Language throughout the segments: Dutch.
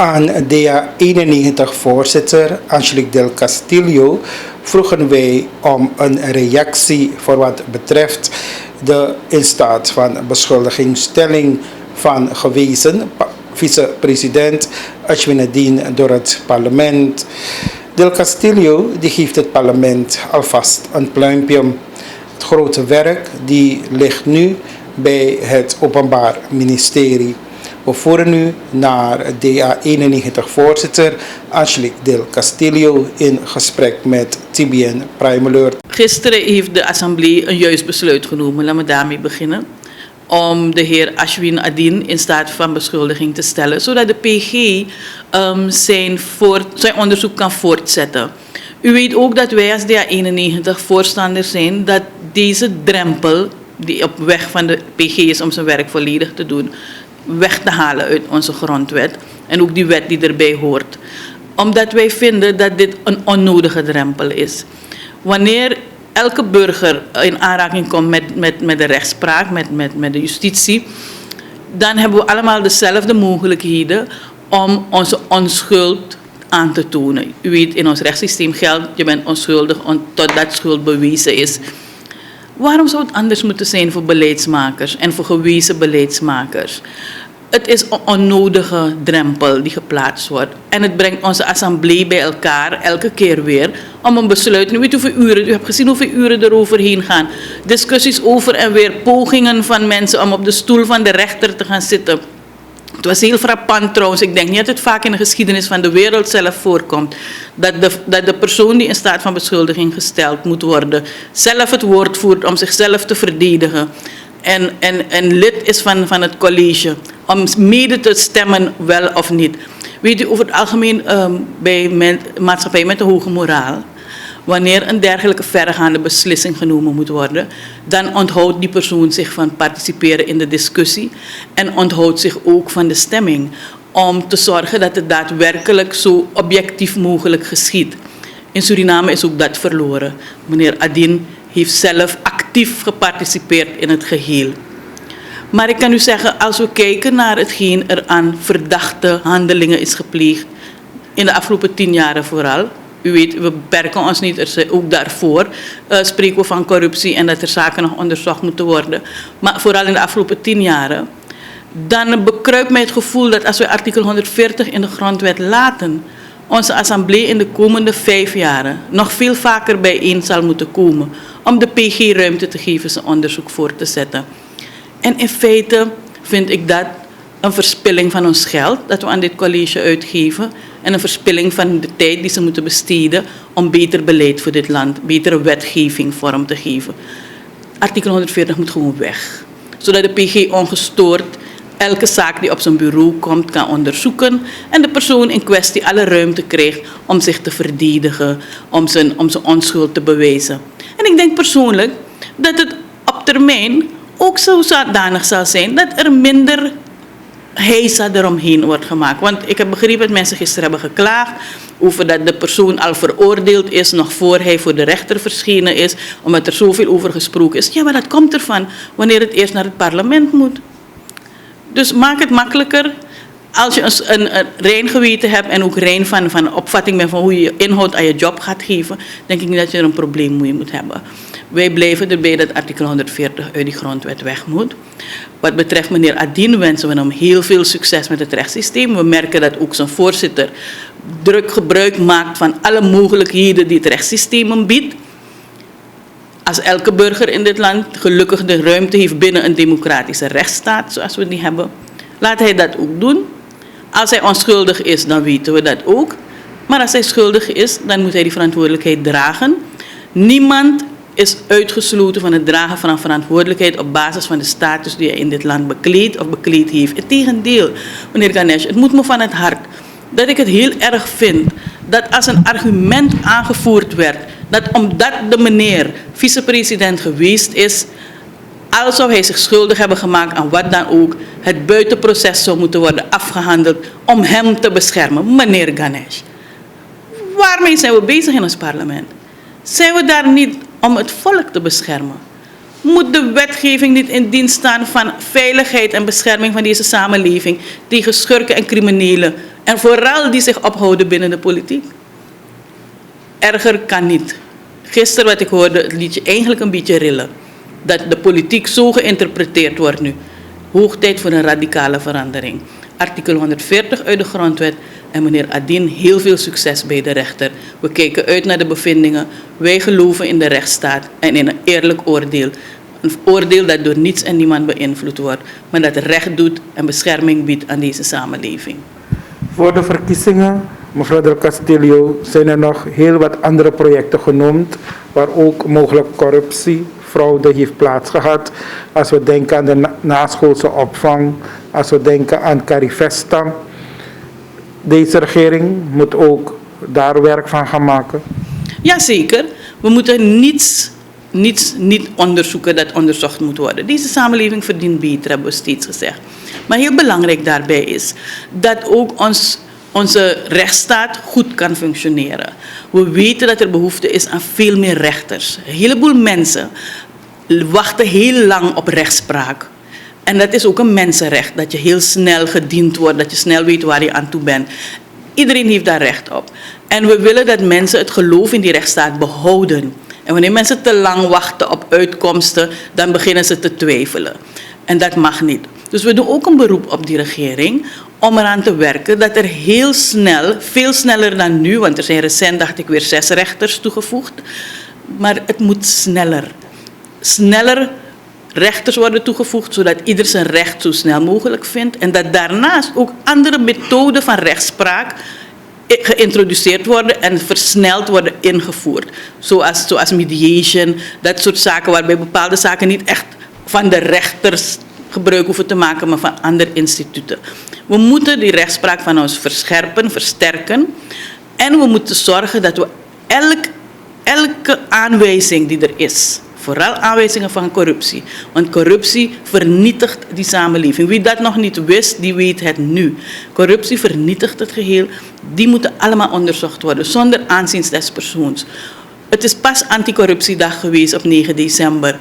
Aan DA91-voorzitter Angelique Del Castillo vroegen wij om een reactie voor wat betreft de in staat van beschuldigingsstelling van gewezen vicepresident Ashwinedine door het parlement. Del Castillo die geeft het parlement alvast een pluimpje. Het grote werk die ligt nu bij het Openbaar Ministerie. We voeren nu naar DA91-voorzitter Angelique Del Castillo in gesprek met TBN Prime Alert. Gisteren heeft de Assemblée een juist besluit genomen, laten we daarmee beginnen, om de heer Ashwinedine in staat van beschuldiging te stellen, zodat de PG zijn onderzoek kan voortzetten. U weet ook dat wij als DA91 voorstander zijn dat deze drempel, die op weg van de PG is om zijn werk volledig te doen, weg te halen uit onze grondwet en ook die wet die erbij hoort. Omdat wij vinden dat dit een onnodige drempel is. Wanneer elke burger in aanraking komt met de rechtspraak, met de justitie, dan hebben we allemaal dezelfde mogelijkheden om onze onschuld aan te tonen. U weet, in ons rechtssysteem geldt, je bent onschuldig totdat schuld bewezen is. Waarom zou het anders moeten zijn voor beleidsmakers en voor gewezen beleidsmakers? Het is een onnodige drempel die geplaatst wordt. En het brengt onze assemblee bij elkaar elke keer weer om een besluit. U weet hoeveel uren, u hebt gezien hoeveel uren er overheen gaan. Discussies over en weer, pogingen van mensen om op de stoel van de rechter te gaan zitten. Het was heel frappant trouwens. Ik denk niet dat het vaak in de geschiedenis van de wereld zelf voorkomt. Dat de persoon die in staat van beschuldiging gesteld moet worden, zelf het woord voert om zichzelf te verdedigen. En lid is van het college. Om mede te stemmen, wel of niet. Weet u, over het algemeen bij maatschappij met een hoge moraal, wanneer een dergelijke verregaande beslissing genomen moet worden, dan onthoudt die persoon zich van participeren in de discussie en onthoudt zich ook van de stemming, om te zorgen dat het daadwerkelijk zo objectief mogelijk geschiet. In Suriname is ook dat verloren. Meneer Adine heeft zelf actief geparticipeerd in het geheel. Maar ik kan u zeggen, als we kijken naar hetgeen er aan verdachte handelingen is gepleegd, in de afgelopen 10 jaar vooral. U weet, we beperken ons niet, ook daarvoor spreken we van corruptie en dat er zaken nog onderzocht moeten worden. Maar vooral in de afgelopen 10 jaar, dan bekruipt mij het gevoel dat als we artikel 140 in de grondwet laten, onze assemblee in de komende 5 jaar nog veel vaker bijeen zal moeten komen om de PG ruimte te geven zijn onderzoek voor te zetten. En in feite vind ik dat een verspilling van ons geld dat we aan dit college uitgeven en een verspilling van de tijd die ze moeten besteden om beter beleid voor dit land, betere wetgeving vorm te geven. Artikel 140 moet gewoon weg, zodat de PG ongestoord elke zaak die op zijn bureau komt kan onderzoeken en de persoon in kwestie alle ruimte krijgt om zich te verdedigen, om zijn onschuld te bewijzen. En ik denk persoonlijk dat het op termijn ook zo zodanig zal zijn dat er minder heisa eromheen wordt gemaakt. Want ik heb begrepen dat mensen gisteren hebben geklaagd over dat de persoon al veroordeeld is nog voor hij voor de rechter verschenen is, omdat er zoveel over gesproken is. Ja, maar dat komt ervan wanneer het eerst naar het parlement moet. Dus maak het makkelijker. Als je een rein geweten hebt en ook rein van opvatting bent van hoe je inhoud aan je job gaat geven, denk ik niet dat je er een probleem mee moet hebben. Wij blijven erbij dat artikel 140 uit die grondwet weg moet. Wat betreft meneer Adine wensen we hem heel veel succes met het rechtssysteem. We merken dat ook zijn voorzitter druk gebruik maakt van alle mogelijkheden die het rechtssysteem hem biedt. Als elke burger in dit land gelukkig de ruimte heeft binnen een democratische rechtsstaat, zoals we die hebben, laat hij dat ook doen. Als hij onschuldig is, dan weten we dat ook. Maar als hij schuldig is, dan moet hij die verantwoordelijkheid dragen. Niemand is uitgesloten van het dragen van een verantwoordelijkheid op basis van de status die hij in dit land bekleedt of bekleed heeft. Integendeel, meneer Ganesh, het moet me van het hart dat ik het heel erg vind dat als een argument aangevoerd werd dat omdat de meneer vicepresident geweest is, als zou hij zich schuldig hebben gemaakt aan wat dan ook, het buitenproces zou moeten worden afgehandeld om hem te beschermen. Meneer Ganesh, waarmee zijn we bezig in ons parlement? Zijn we daar niet om het volk te beschermen? Moet de wetgeving niet in dienst staan van veiligheid en bescherming van deze samenleving tegen schurken en criminelen En vooral die zich ophouden binnen de politiek. Erger kan niet. Gisteren wat ik hoorde, het liet je eigenlijk een beetje rillen. Dat de politiek zo geïnterpreteerd wordt nu. Hoog tijd voor een radicale verandering. Artikel 140 uit de grondwet. En meneer Adin, heel veel succes bij de rechter. We kijken uit naar de bevindingen. Wij geloven in de rechtsstaat en in een eerlijk oordeel. Een oordeel dat door niets en niemand beïnvloed wordt, maar dat recht doet en bescherming biedt aan deze samenleving. Voor de verkiezingen, mevrouw Del Castillo, zijn er nog heel wat andere projecten genoemd, waar ook mogelijk corruptie, fraude heeft plaatsgehad. Als we denken aan de naschoolse opvang, als we denken aan Carifesta. Deze regering moet ook daar werk van gaan maken. Jazeker, we moeten niets niet onderzoeken dat onderzocht moet worden. Deze samenleving verdient beter, hebben we steeds gezegd. Maar heel belangrijk daarbij is dat ook onze rechtsstaat goed kan functioneren. We weten dat er behoefte is aan veel meer rechters. Een heleboel mensen wachten heel lang op rechtspraak. En dat is ook een mensenrecht, dat je heel snel gediend wordt, dat je snel weet waar je aan toe bent. Iedereen heeft daar recht op. En we willen dat mensen het geloof in die rechtsstaat behouden. En wanneer mensen te lang wachten op uitkomsten, dan beginnen ze te twijfelen. En dat mag niet. Dus we doen ook een beroep op die regering om eraan te werken dat er heel snel, veel sneller dan nu, want er zijn recent, dacht ik, weer 6 rechters toegevoegd, maar het moet sneller. Sneller rechters worden toegevoegd, zodat ieder zijn recht zo snel mogelijk vindt. En dat daarnaast ook andere methoden van rechtspraak geïntroduceerd worden en versneld worden ingevoerd. Zoals mediation, dat soort zaken waarbij bepaalde zaken niet echt van de rechters gebruik hoeven te maken, maar van andere instituten. We moeten die rechtspraak van ons verscherpen, versterken. En we moeten zorgen dat we elke aanwijzing die er is, vooral aanwijzingen van corruptie. Want corruptie vernietigt die samenleving. Wie dat nog niet wist, die weet het nu. Corruptie vernietigt het geheel. Die moeten allemaal onderzocht worden, zonder aanzien des persoons. Het is pas anticorruptiedag geweest op 9 december.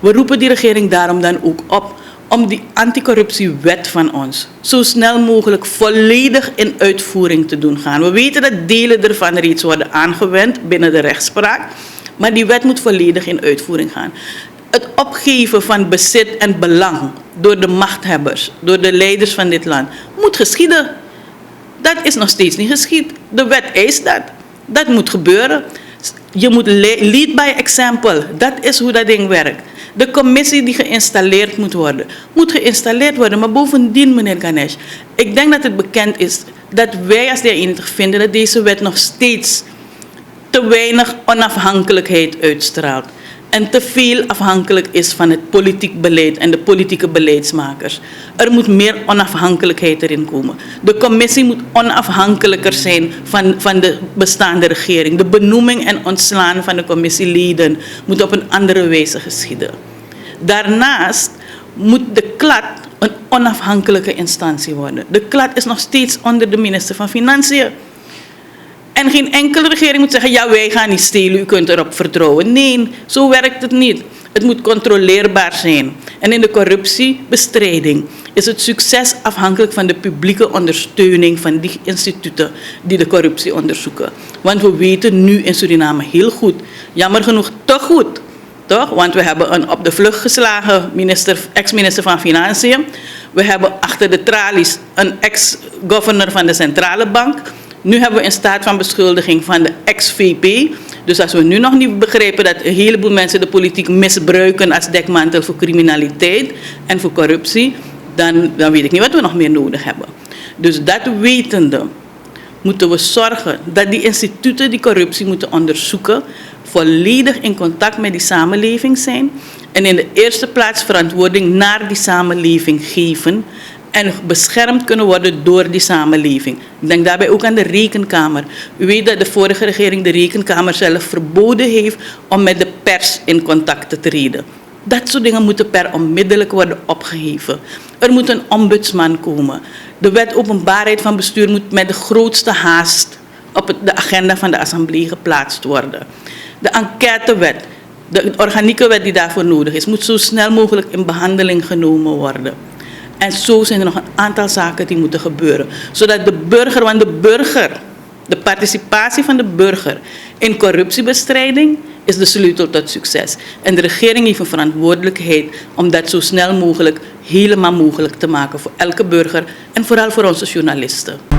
We roepen die regering daarom dan ook op om die anticorruptiewet van ons zo snel mogelijk volledig in uitvoering te doen gaan. We weten dat delen ervan reeds worden aangewend binnen de rechtspraak. Maar die wet moet volledig in uitvoering gaan. Het opgeven van bezit en belang door de machthebbers, door de leiders van dit land, moet geschieden. Dat is nog steeds niet geschied. De wet eist dat. Dat moet gebeuren. Je moet lead by example. Dat is hoe dat ding werkt. De commissie die geïnstalleerd moet geïnstalleerd worden. Maar bovendien, meneer Ganesh, ik denk dat het bekend is dat wij als D21 vinden dat deze wet nog steeds te weinig onafhankelijkheid uitstraalt. En te veel afhankelijk is van het politiek beleid en de politieke beleidsmakers. Er moet meer onafhankelijkheid erin komen. De commissie moet onafhankelijker zijn van de bestaande regering. De benoeming en ontslaan van de commissieleden moet op een andere wijze geschieden. Daarnaast moet de KLAD een onafhankelijke instantie worden. De KLAD is nog steeds onder de minister van Financiën. En geen enkele regering moet zeggen, ja, wij gaan niet stelen, u kunt erop vertrouwen. Nee, zo werkt het niet. Het moet controleerbaar zijn. En in de corruptiebestrijding is het succes afhankelijk van de publieke ondersteuning van die instituten die de corruptie onderzoeken. Want we weten nu in Suriname heel goed, jammer genoeg te goed, toch? Want we hebben een op de vlucht geslagen ex-minister van Financiën. We hebben achter de tralies een ex-governor van de Centrale Bank. Nu hebben we een staat van beschuldiging van de ex-VP. Dus als we nu nog niet begrijpen dat een heleboel mensen de politiek misbruiken als dekmantel voor criminaliteit en voor corruptie, dan weet ik niet wat we nog meer nodig hebben. Dus dat wetende moeten we zorgen dat die instituten die corruptie moeten onderzoeken volledig in contact met die samenleving zijn en in de eerste plaats verantwoording naar die samenleving geven en beschermd kunnen worden door die samenleving. Ik denk daarbij ook aan de Rekenkamer. U weet dat de vorige regering de Rekenkamer zelf verboden heeft om met de pers in contact te treden. Dat soort dingen moeten per onmiddellijk worden opgeheven. Er moet een ombudsman komen. De wet openbaarheid van bestuur moet met de grootste haast op de agenda van de Assemblée geplaatst worden. De enquêtewet, de organieke wet die daarvoor nodig is, moet zo snel mogelijk in behandeling genomen worden. En zo zijn er nog een aantal zaken die moeten gebeuren. Zodat de burger, want de participatie van de burger in corruptiebestrijding is de sleutel tot succes. En de regering heeft een verantwoordelijkheid om dat zo snel mogelijk helemaal mogelijk te maken voor elke burger en vooral voor onze journalisten.